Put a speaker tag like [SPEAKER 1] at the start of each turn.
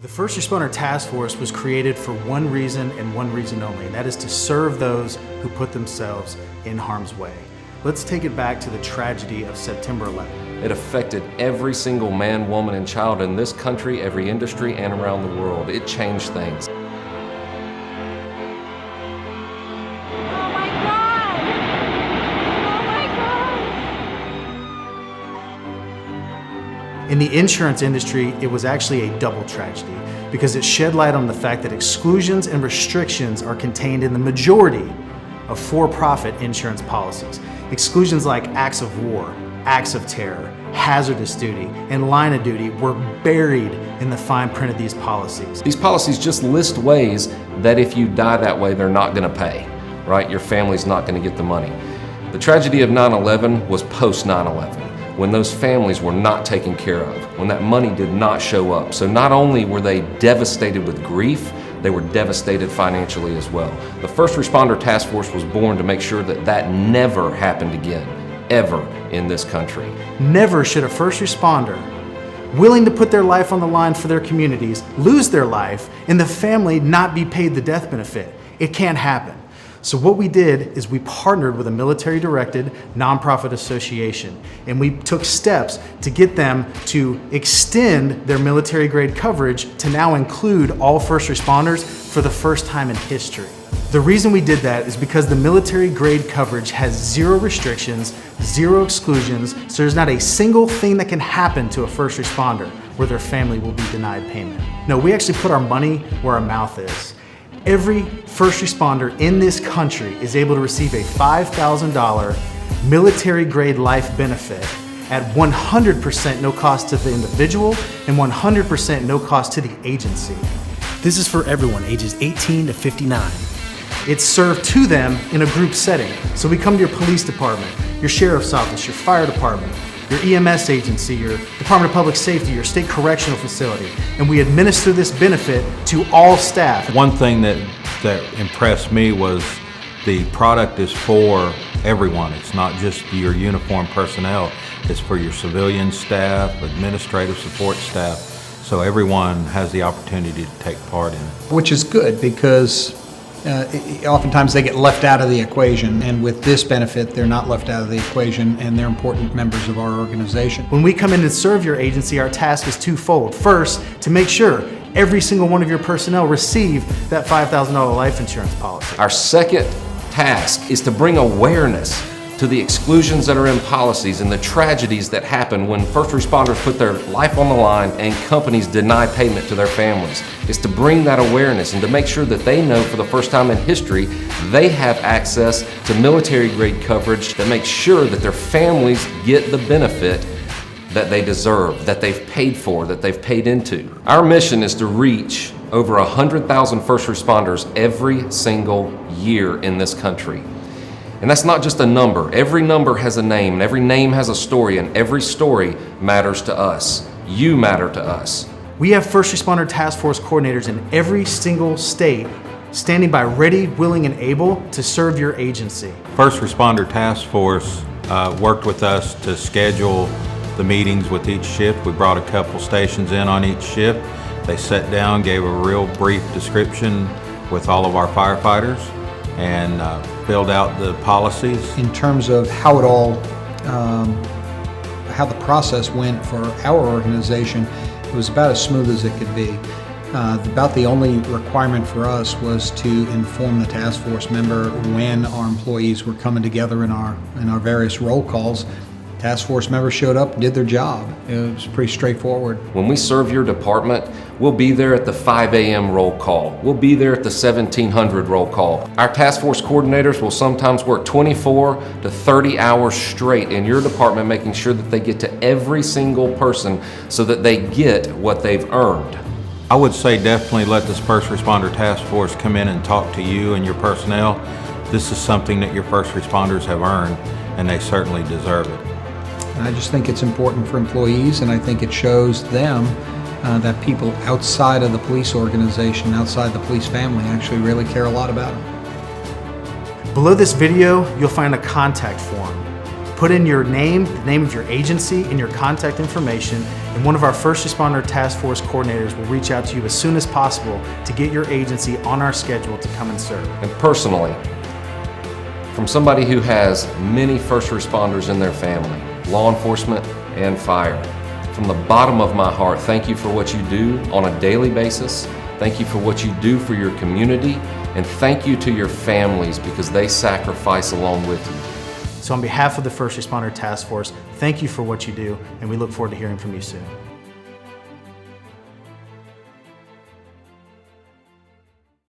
[SPEAKER 1] The First Responder Task Force was created for one reason and one reason only, and that is to serve those who put themselves in harm's way. Let's take it back to the tragedy of September 11th.
[SPEAKER 2] It affected every single man, woman, and child in this country, every industry, and around the world. It changed things.
[SPEAKER 1] In the insurance industry, it was actually a double tragedy because it shed light on the fact that exclusions and restrictions are contained in the majority of for-profit insurance policies. Exclusions like acts of war, acts of terror, hazardous duty, and line of duty were buried in the fine print of these policies.
[SPEAKER 2] These policies just list ways that if you die that way, they're not going to pay, right? Your family's not going to get the money. The tragedy of 9/11 was post 9/11. When those families were not taken care of, when that money did not show up. So not only were they devastated with grief, they were devastated financially as well. The First Responder Task Force was born to make sure that that never happened again, ever in this country.
[SPEAKER 1] Never should a first responder, willing to put their life on the line for their communities, lose their life and the family not be paid the death benefit. It can't happen. So what we did is we partnered with a military-directed nonprofit association, and we took steps to get them to extend their military-grade coverage to now include all first responders for the first time in history. The reason we did that is because the military-grade coverage has zero restrictions, zero exclusions, so there's not a single thing that can happen to a first responder where their family will be denied payment. No, we actually put our money where our mouth is. Every first responder in this country is able to receive a $5,000 military-grade life benefit at 100% no cost to the individual and 100% no cost to the agency. This is for everyone ages 18 to 59. It's served to them in a group setting. So we come to your police department, your sheriff's office, your fire department, your EMS agency, your Department of Public Safety, your state correctional facility, and we administer this benefit to all staff.
[SPEAKER 3] One thing that impressed me was the product is for everyone. It's not just your uniformed personnel, it's for your civilian staff, administrative support staff, so everyone has the opportunity to take part in it.
[SPEAKER 4] Which is good because oftentimes they get left out of the equation, and with this benefit they're not left out of the equation and they're important members of our organization.
[SPEAKER 1] When we come in and serve your agency, our task is twofold. First, to make sure every single one of your personnel receive that $5,000 life insurance policy.
[SPEAKER 2] Our second task is to bring awareness to the exclusions that are in policies and the tragedies that happen when first responders put their life on the line and companies deny payment to their families. It's to bring that awareness and to make sure that they know for the first time in history they have access to military-grade coverage that makes sure that their families get the benefit that they deserve, that they've paid for, that they've paid into. Our mission is to reach over 100,000 first responders every single year in this country. And that's not just a number. Every number has a name, and every name has a story, and every story matters to us. You matter to us.
[SPEAKER 1] We have First Responder Task Force coordinators in every single state standing by ready, willing, and able to serve your agency.
[SPEAKER 3] First Responder Task Force worked with us to schedule the meetings with each shift. We brought a couple stations in on each shift. They sat down, gave a real brief description with all of our firefighters, and filled out the policies.
[SPEAKER 4] In terms of how it all, how the process went for our organization, it was about as smooth as it could be. About the only requirement for us was to inform the task force member when our employees were coming together in our various roll calls. Task force members showed up, did their job. It was pretty straightforward.
[SPEAKER 2] When we serve your department, we'll be there at the 5 a.m. roll call. We'll be there at the 1700 roll call. Our task force coordinators will sometimes work 24 to 30 hours straight in your department, making sure that they get to every single person so that they get what they've earned.
[SPEAKER 3] I would say definitely let this First Responder Task Force come in and talk to you and your personnel. This is something that your first responders have earned, and they certainly deserve it.
[SPEAKER 4] I just think it's important for employees, and I think it shows them that people outside of the police organization, outside the police family, actually really care a lot about them.
[SPEAKER 1] Below this video, you'll find a contact form. Put in your name, the name of your agency, and your contact information, and And one of our First Responder Task Force coordinators will reach out to you as soon as possible to get your agency on our schedule to come and serve.
[SPEAKER 2] And personally, from somebody who has many first responders in their family, law enforcement and fire, from the bottom of my heart, thank you for what you do on a daily basis. Thank you for what you do for your community, and thank you to your families because they sacrifice along with you.
[SPEAKER 1] So on behalf of the First Responder Task Force, thank you for what you do, and we look forward to hearing from you soon.